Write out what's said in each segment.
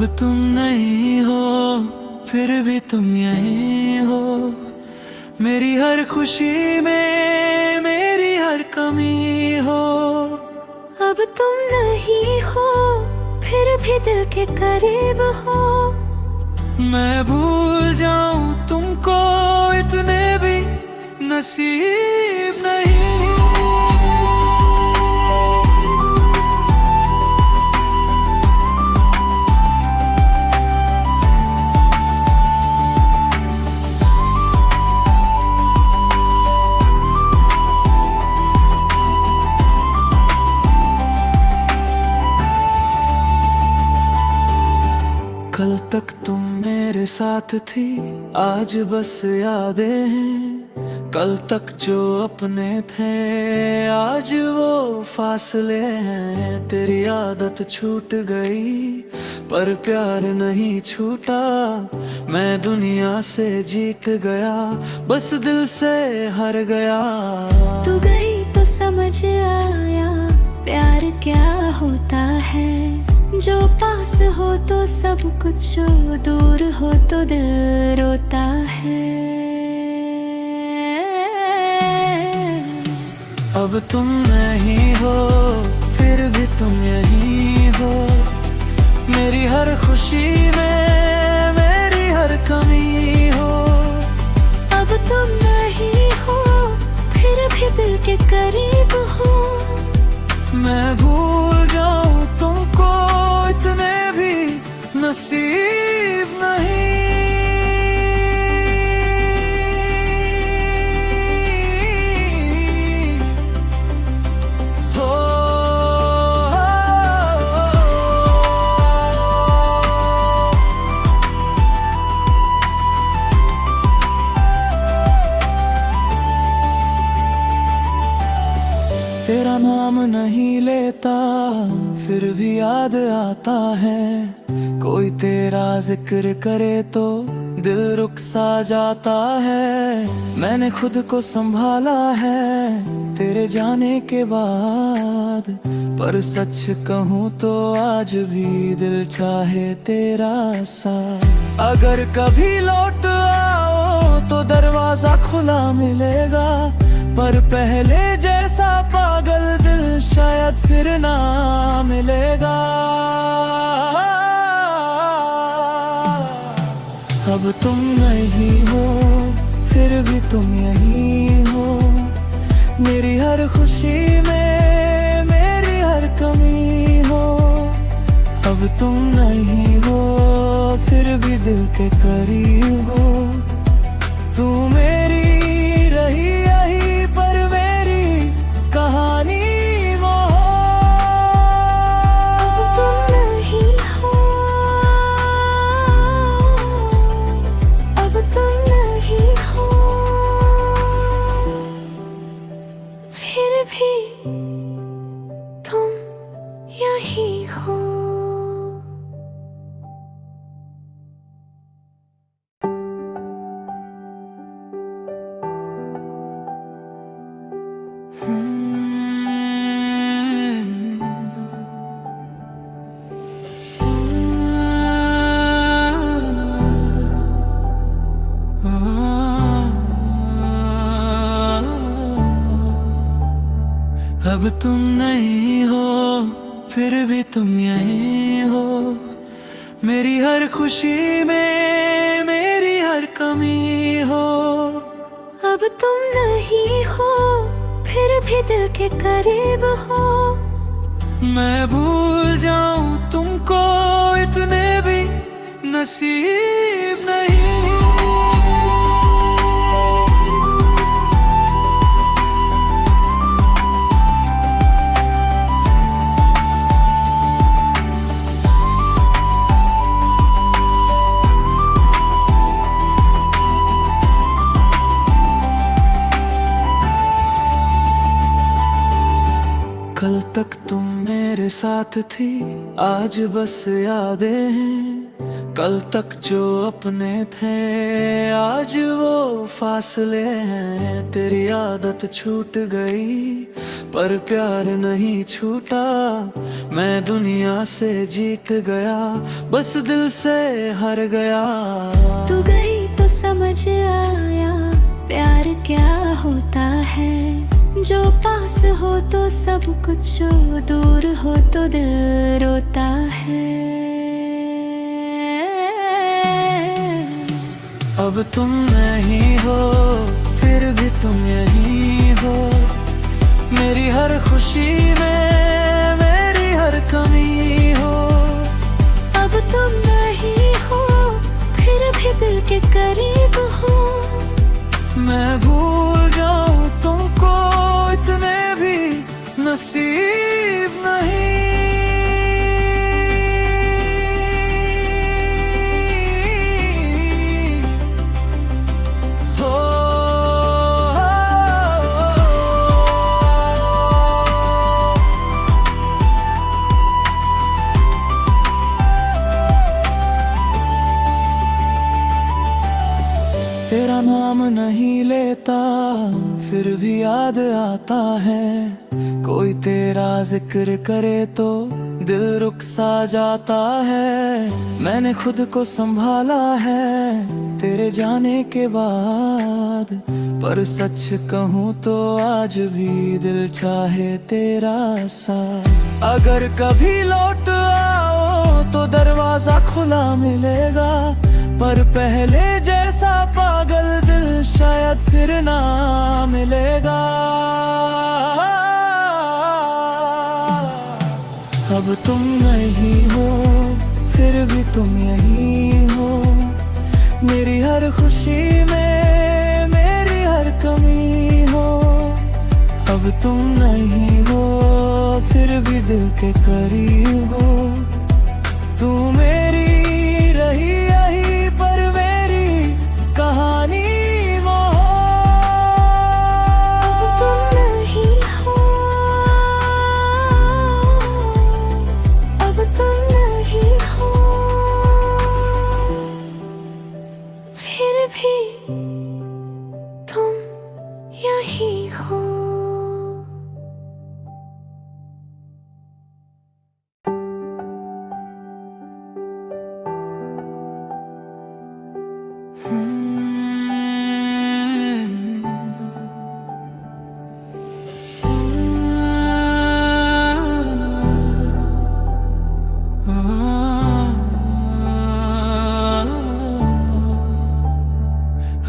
तुम नहीं हो, फिर भी तुम यहीं हो। मेरी हर खुशी में, मेरी हर कमी हो। अब तुम नहीं हो, फिर भी दिल के करीब हो। मैं भूल जाऊं तुमको, इतने भी नसीब नहीं। कल तक तुम मेरे साथ थी, आज बस यादें हैं। कल तक जो अपने थे, आज वो फासले हैं। तेरी आदत छूट गई, पर प्यार नहीं छूटा। मैं दुनिया से जीत गया, बस दिल से हार गया। तू गई तो समझ आया, प्यार क्या होता है। जो पास हो तो सब कुछ, दूर हो तो दिल रोता है। अब तुम नहीं हो, फिर भी तुम यहीं हो। मेरी हर खुशी में, मेरी हर कमी हो। अब तुम नहीं हो, फिर भी दिल के करीब हो। मैं भूल जाऊं तुमको, इतने भी नसीब नहीं। हो तेरा नाम नहीं लेता, फिर भी याद आता है। कोई तेरा जिक्र करे तो दिल रुक सा जाता है। मैंने खुद को संभाला है तेरे जाने के बाद, पर सच कहूँ तो आज भी दिल चाहे तेरा साथ। अगर कभी लौट आओ तो दरवाजा खुला मिलेगा, पर पहले जैसा पागल दिल शायद फिर ना मिलेगा। अब तुम नहीं हो, फिर भी तुम यहीं हो। मेरी हर खुशी में, मेरी हर कमी हो। अब तुम नहीं हो, फिर भी दिल के करीब हो। तू मेरी रही यही, पर मेरी कहानी वो हो। अब तुम नहीं हो, अब तुम नहीं हो, फिर भी तुम यहीं हो। अब तुम नहीं हो, फिर भी तुम यहीं हो। मेरी हर खुशी में, मेरी हर कमी हो। अब तुम नहीं हो, फिर भी दिल के करीब हो। मैं भूल जाऊं तुमको, इतने भी नसीब नहीं। कल तक तुम मेरे साथ थी, आज बस यादें हैं। कल तक जो अपने थे आज वो फासले हैं। तेरी आदत छूट गई पर प्यार नहीं छूटा। मैं दुनिया से जीत गया, बस दिल से हार गया। तू गई तो समझ आया प्यार क्या होता है। जो पास हो तो सब कुछ, दूर हो तो दिल रोता है। अब तुम नहीं हो फिर भी तुम यही हो। मेरी हर खुशी में मेरी हर कमी हो। अब तुम नहीं हो फिर भी दिल के करीब हो। मैं भूल जाऊं तुमको इतने भी नसीब नहीं। तेरा नाम नहीं लेता फिर भी याद आता है। कोई तेरा जिक्र करे तो दिल रुक सा जाता है। मैंने खुद को संभाला है तेरे जाने के बाद, पर सच कहूँ तो आज भी दिल चाहे तेरा साथ। अगर कभी लौट आओ तो दरवाजा खुला मिलेगा, पर पहले जैसा पागल दिल शायद फिर ना मिलेगा। अब तुम नहीं हो फिर भी तुम यही हो। मेरी हर खुशी में मेरी हर कमी हो। अब तुम नहीं हो फिर भी दिल के करीब हो। तू मेरी रही यही पर मेरी कहानी वो अब तुम नहीं हो, अब तुम नहीं हो फिर भी तुम यही हो।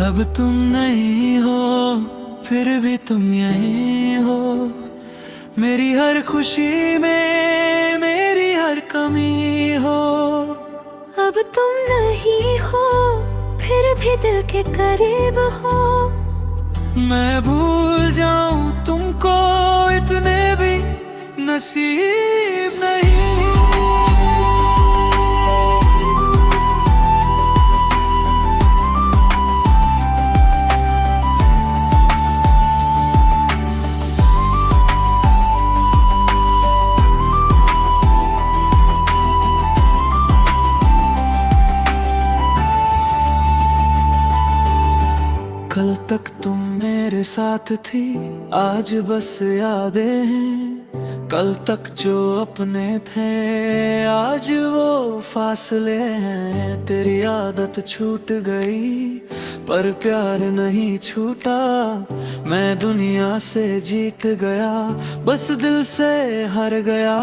अब तुम नहीं हो फिर भी तुम यही हो। मेरी हर खुशी में मेरी हर कमी हो। अब तुम नहीं हो फिर भी दिल के करीब हो। मैं भूल जाऊं तुमको इतने भी नसीब नहीं। कल तक तुम मेरे साथ थी आज बस यादें हैं। कल तक जो अपने थे आज वो फासले हैं। तेरी आदत छूट गई पर प्यार नहीं छूटा। मैं दुनिया से जीत गया, बस दिल से हार गया।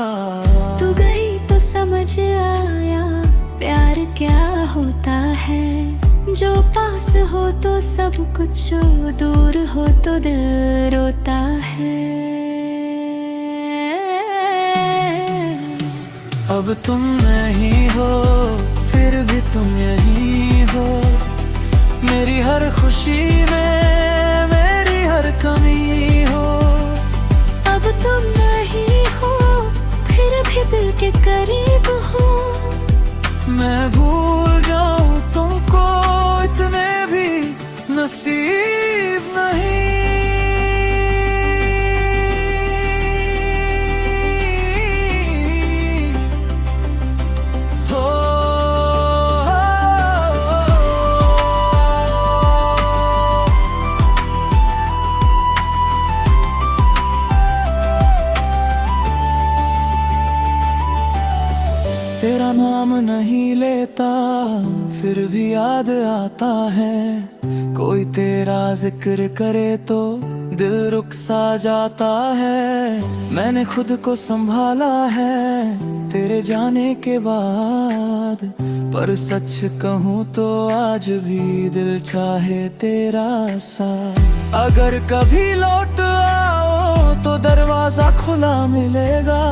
तू गई तो समझ आया प्यार क्या होता है। जो पास हो तो सब कुछ, दूर हो तो दिल रोता है। अब तुम नहीं हो फिर भी तुम यही हो। मेरी हर खुशी में मेरी हर कमी हो। अब तुम नहीं हो फिर भी दिल के करीब हो। मैं भूल जाऊं तुमको इतने भी नसीब नहीं। हो नाम नहीं लेता फिर भी याद आता है, कोई तेरा जिक्र करे तो दिल रुक सा जाता है। मैंने खुद को संभाला है तेरे जाने के बाद, पर सच कहूँ तो आज भी दिल चाहे तेरा साथ। अगर कभी लौट आओ तो दरवाजा खुला मिलेगा,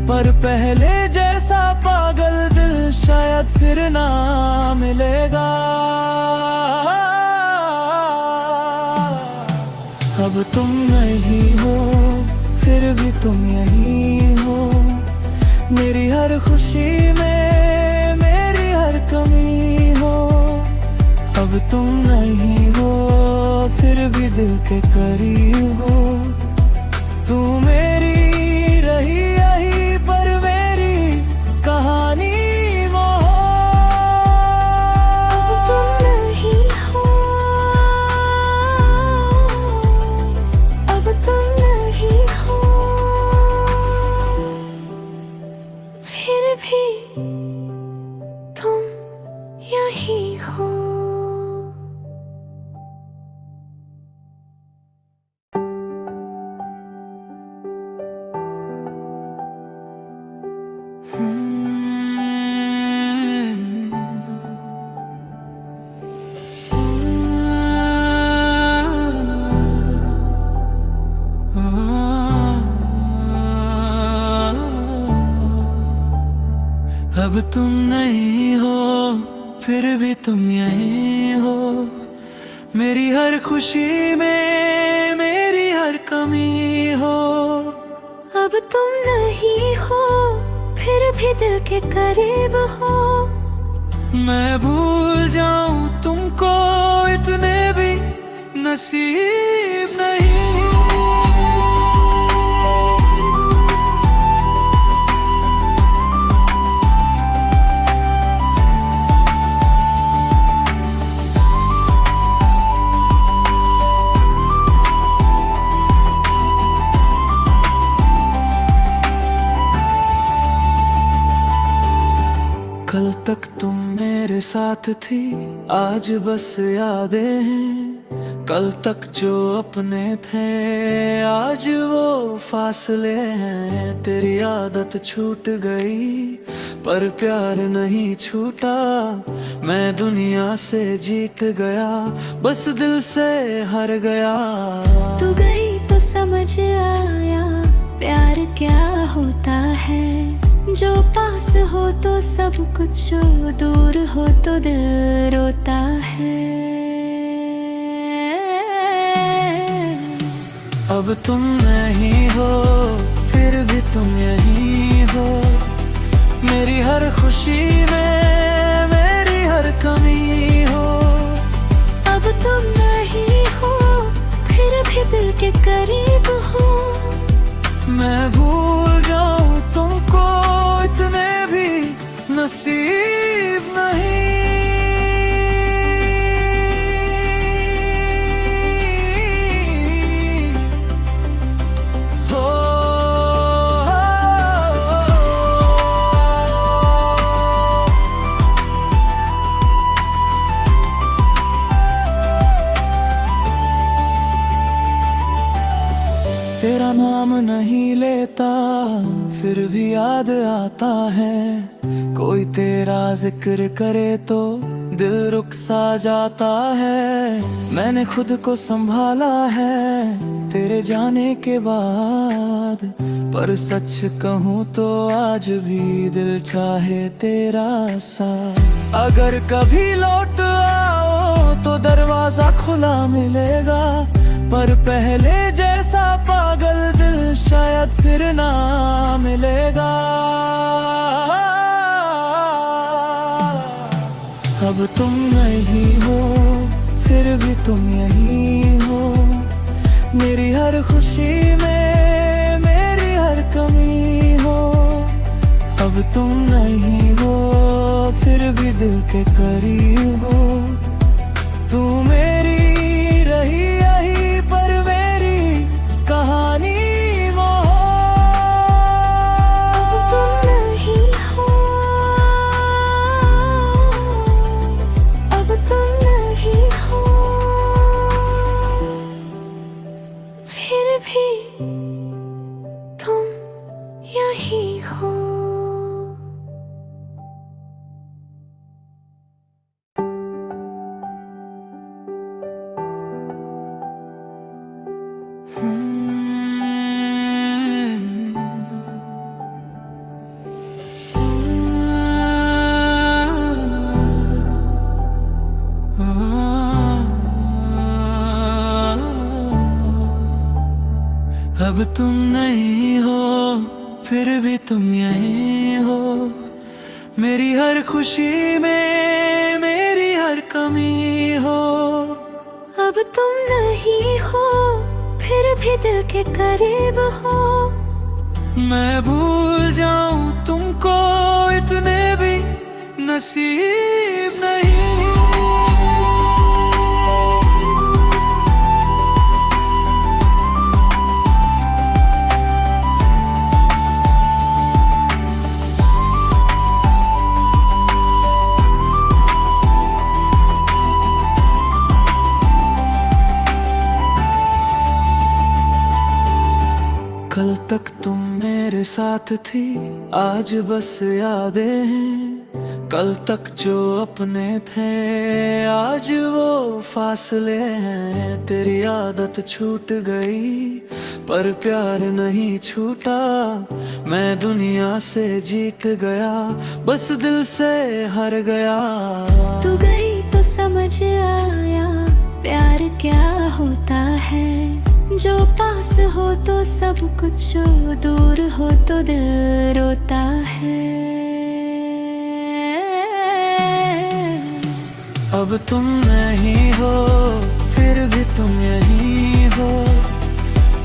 पर पहले जैसा पागल दिल शायद फिर ना मिलेगा। अब तुम नहीं हो फिर भी तुम यही हो, मेरी हर खुशी में मेरी हर कमी हो। अब तुम नहीं हो फिर भी दिल के करीब हो, तू मेरी रही यही पर मेरी कहानी वो हो। अब तुम नहीं हो, अब तुम नहीं हो, फिर भी तुम यही हो। अब तुम नहीं हो फिर भी तुम यही हो, मेरी हर खुशी में मेरी हर कमी हो। अब तुम नहीं हो फिर भी दिल के करीब हो, मैं भूल जाऊं तुमको इतने भी नसीब नहीं। कल तक तुम मेरे साथ थी, आज बस यादें हैं। कल तक जो अपने थे आज वो फासले हैं। तेरी आदत छूट गई पर प्यार नहीं छूटा, मैं दुनिया से जीत गया बस दिल से हार गया। तू गई तो समझ आया प्यार क्या होता है, जो पास हो तो सब कुछ, दूर हो तो दिल रोता है। अब तुम नहीं हो फिर भी तुम यही हो, मेरी हर खुशी में मेरी हर कमी हो। अब तुम नहीं हो फिर भी दिल के करीब हो, मैं भूल जाऊं तुमको इतने भी नसीब नहीं। हो तेरा नाम नहीं लेता फिर भी याद आता है, कोई तेरा जिक्र करे तो दिल रुक सा जाता है। मैंने खुद को संभाला है तेरे जाने के बाद, पर सच कहूँ तो आज भी दिल चाहे तेरा साथ। अगर कभी लौट आओ तो दरवाजा खुला मिलेगा, पर पहले जैसा पागल दिल शायद फिर ना मिलेगा। अब तुम नहीं हो फिर भी तुम यही हो, मेरी हर खुशी में मेरी हर कमी हो। अब तुम नहीं हो फिर भी दिल के करीब हो, तू मेरी रही यही पर मेरी कहानी वो हो। अब तुम नहीं हो, तुम नहीं हो फिर भी तुम यहीं हो, मेरी हर खुशी में मेरी हर कमी हो। अब तुम नहीं हो फिर भी दिल के करीब हो, मैं भूल जाऊं तुमको इतने भी नसीब नहीं। कल तक तुम मेरे साथ थी, आज बस यादें हैं। कल तक जो अपने थे आज वो फासले हैं। तेरी आदत छूट गई पर प्यार नहीं छूटा, मैं दुनिया से जीत गया बस दिल से हार गया। तू गई तो समझ आया प्यार क्या होता है, जो पास हो तो सब कुछ, दूर हो तो दिल रोता है। अब तुम नहीं हो फिर भी तुम यहीं हो,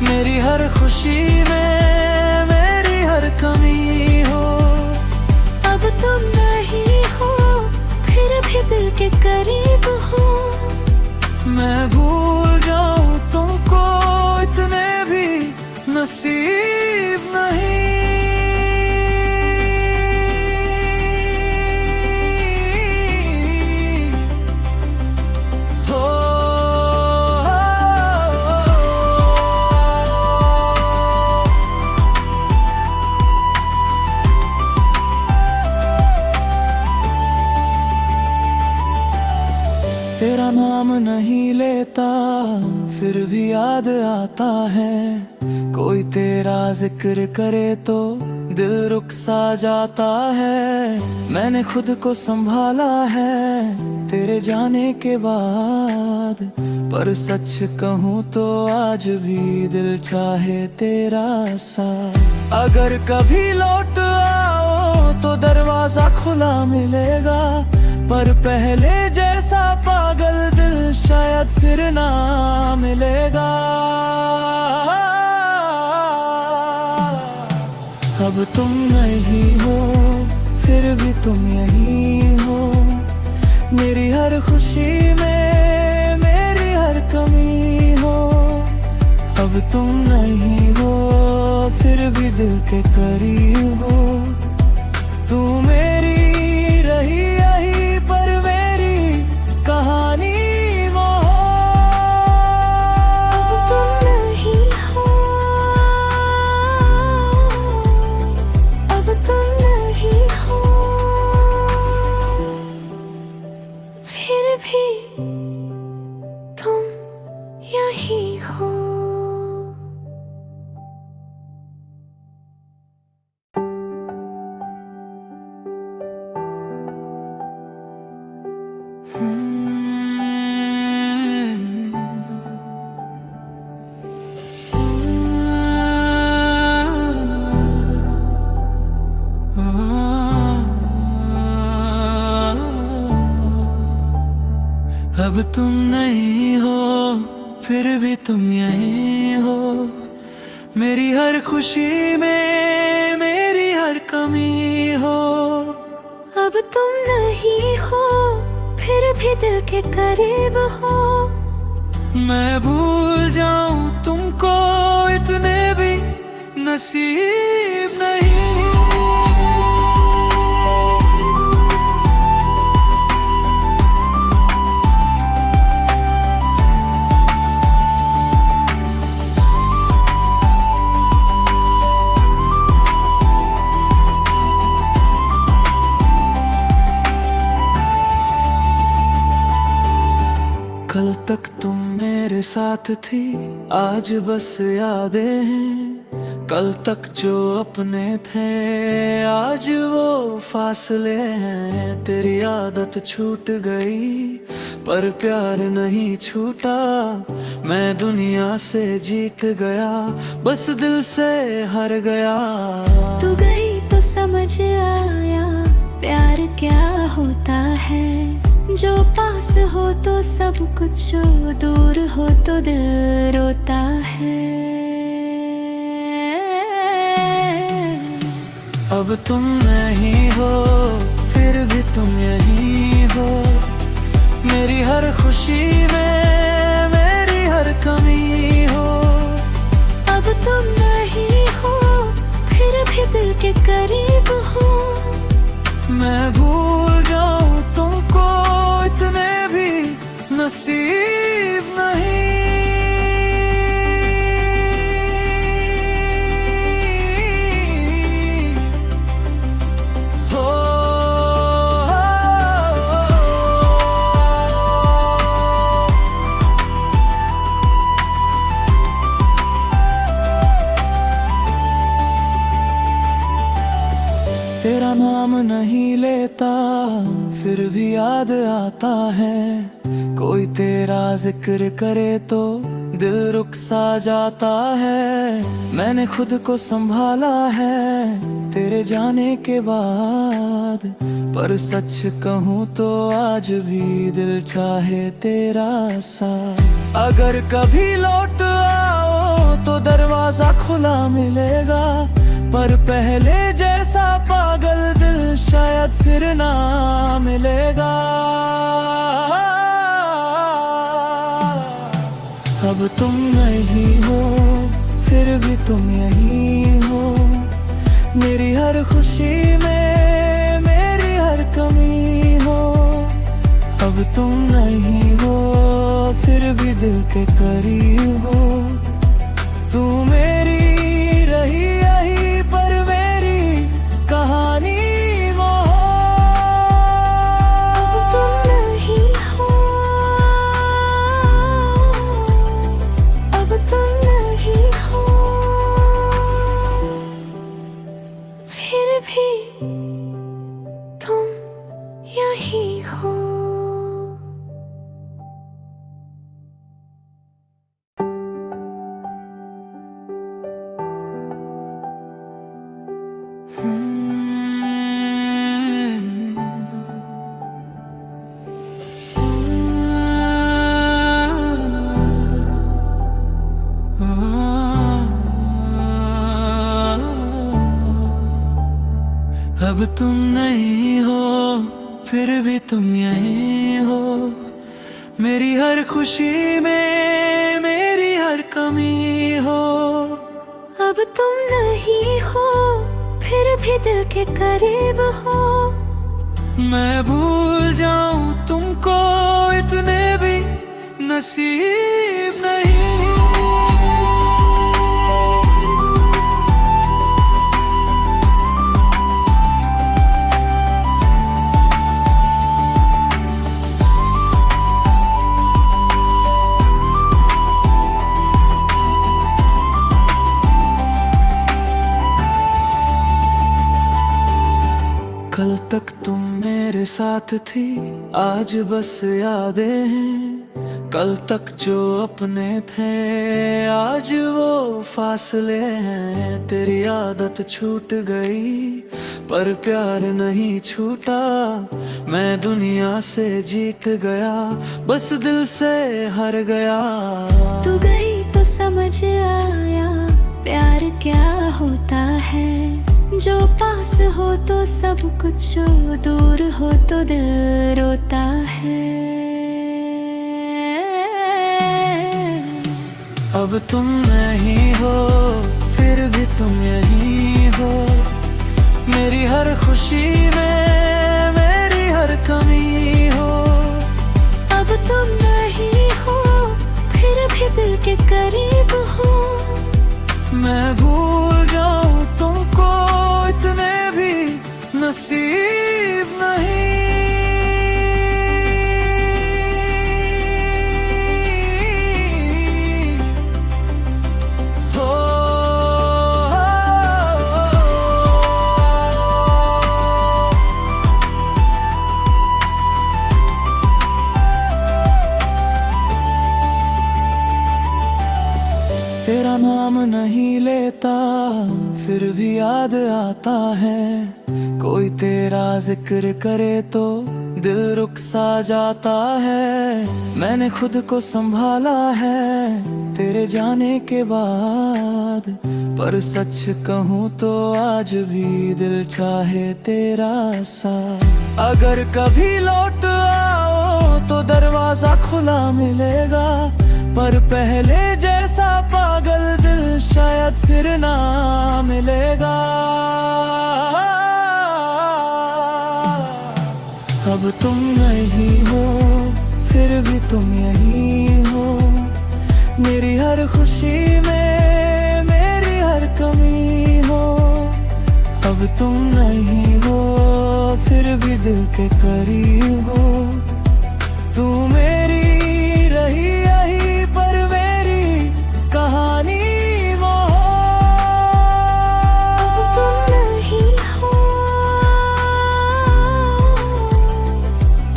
मेरी हर खुशी में मेरी हर कमी हो। अब तुम नहीं हो फिर भी दिल के करीब हो, मैं भूल जाऊं तुमको इतने भी नसीब नहीं। हो तेरा नाम नहीं लेता फिर भी याद आता है, कोई तेरा जिक्र करे तो दिल रुक सा जाता है। मैंने खुद को संभाला है तेरे जाने के बाद, पर सच कहूँ तो आज भी दिल चाहे तेरा साथ। अगर कभी लौट आओ तो दरवाजा खुला मिलेगा, पर पहले जैसा पागल दिल शायद फिर ना मिलेगा। अब तुम नहीं हो फिर भी तुम यहीं हो, मेरी हर खुशी में मेरी हर कमी हो। अब तुम नहीं हो फिर भी दिल के करीब हो, तू मेरी रही यही पर मेरी कहानी वो हो। अब तुम नहीं हो, अब तुम नहीं हो फिर भी तुम यहीं हो। अब तुम नहीं हो फिर भी तुम यहीं हो, मेरी हर खुशी में मेरी हर कमी हो। अब तुम नहीं हो फिर भी दिल के करीब हो, मैं भूल जाऊं तुमको इतने भी नसीब नहीं। कल तक तुम मेरे साथ थी, आज बस यादें हैं। कल तक जो अपने थे आज वो फासले हैं। तेरी आदत छूट गई पर प्यार नहीं छूटा। मैं दुनिया से जीत गया बस दिल से हार गया। तू गई तो समझ आया प्यार क्या होता है। जो पास हो तो सब कुछ, दूर हो तो दिल रोता है। अब तुम नहीं हो फिर भी तुम यही हो। मेरी हर खुशी में मेरी हर कमी हो। अब तुम नहीं हो फिर भी दिल के करीब हो। मैं भूल जाऊं तुमको इतने भी नसीब नहीं। तेरा नाम नहीं लेता फिर भी याद आता है। कोई तेरा जिक्र करे तो दिल रुक सा जाता है। मैंने खुद को संभाला है तेरे जाने के बाद। पर सच कहूँ तो आज भी दिल चाहे तेरा साथ। अगर कभी लौट आओ तो दरवाजा खुला मिलेगा। पर पहले जैसा पागल दिल शायद फिर ना मिलेगा। अब तुम नहीं हो फिर भी तुम यही हो। मेरी हर खुशी में मेरी हर कमी हो। अब तुम नहीं हो फिर भी दिल के करीब हो। तू मेरी रही यही पर मेरी कहानी वो हो। अब तुम नहीं हो, अब तुम नहीं हो फिर भी तुम यही हो। अब तुम नहीं हो फिर भी तुम यही हो। मेरी हर खुशी में मेरी हर कमी हो। अब तुम नहीं हो फिर भी दिल के करीब हो। मैं भूल जाऊं तुमको इतने भी नसीब नहीं। कल तक तुम मेरे साथ थी आज बस यादें हैं। कल तक जो अपने थे आज वो फासले हैं। तेरी आदत छूट गई पर प्यार नहीं छूटा। मैं दुनिया से जीत गया बस दिल से हार गया। तू गई तो समझ आया प्यार क्या होता है। जो पास हो तो सब कुछ, दूर हो तो दिल रोता है। अब तुम नहीं हो फिर भी तुम यही हो। मेरी हर खुशी में मेरी हर कमी हो। अब तुम नहीं हो फिर भी दिल के करीब हो। मैं भूल जाऊं तुमको इतने भी नसीब नहीं। हो फिर भी याद आता है। कोई तेरा जिक्र करे तो दिल रुक सा जाता है। मैंने खुद को संभाला है तेरे जाने के बाद, पर सच कहूँ तो आज भी दिल चाहे तेरा साथ। अगर कभी लौट आओ तो दरवाजा खुला मिलेगा, पर पहले जैसा पागल दिल शायद फिर ना मिलेगा। अब तुम नहीं हो फिर भी तुम यही हो, मेरी हर खुशी में मेरी हर कमी हो। अब तुम नहीं हो फिर भी दिल के करीब हो, तू मेरी रही यही पर मेरी कहानी वो हो। अब तुम नहीं हो,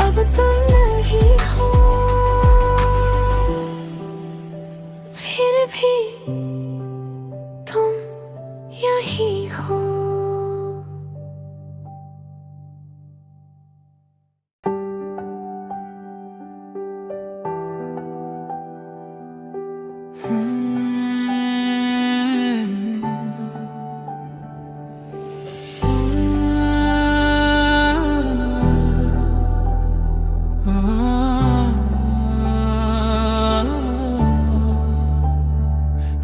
अब तुम नहीं हो, फिर भी तुम यही हो।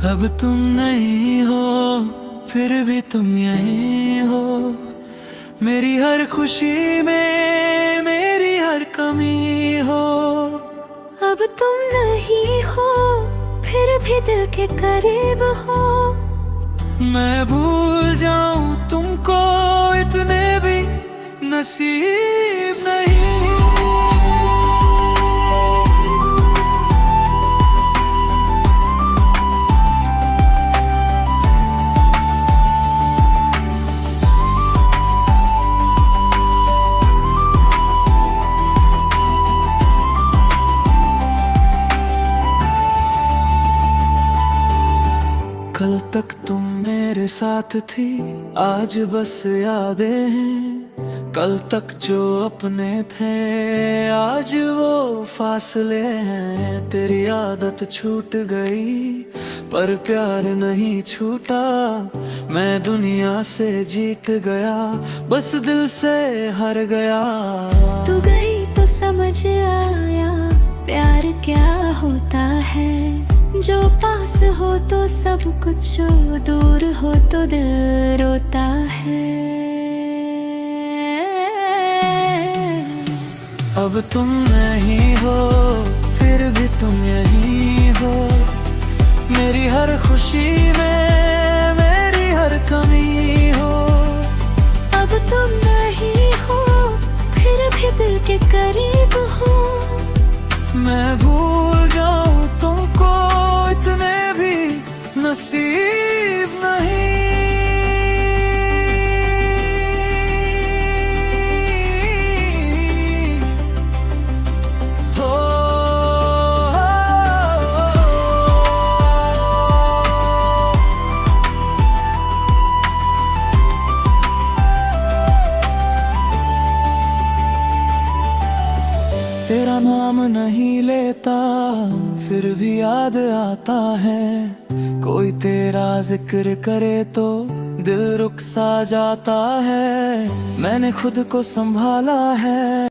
अब तुम नहीं हो फिर भी तुम यही हो, मेरी हर खुशी में मेरी हर कमी हो। अब तुम नहीं हो फिर भी दिल के करीब हो, मैं भूल जाऊं तुमको इतने भी नसीब नहीं। कल तक तुम मेरे साथ थी, आज बस यादें हैं। कल तक जो अपने थे आज वो फासले हैं। तेरी आदत छूट गई पर प्यार नहीं छूटा, मैं दुनिया से जीत गया बस दिल से हार गया। तू गई तो समझ आया प्यार क्या होता है, जो पास हो तो सब कुछ, दूर हो तो दिल रोता है। अब तुम नहीं हो फिर भी तुम यही हो, मेरी हर खुशी में मेरी हर कमी हो। अब तुम नहीं हो फिर भी दिल के करीब हो, मैं भूल जाऊं तुमको इतने भी नसीब नहीं। हो तेरा नाम नहीं लेता फिर भी याद आता है। कोई तेरा जिक्र करे तो दिल रुक सा जाता है। मैंने खुद को संभाला है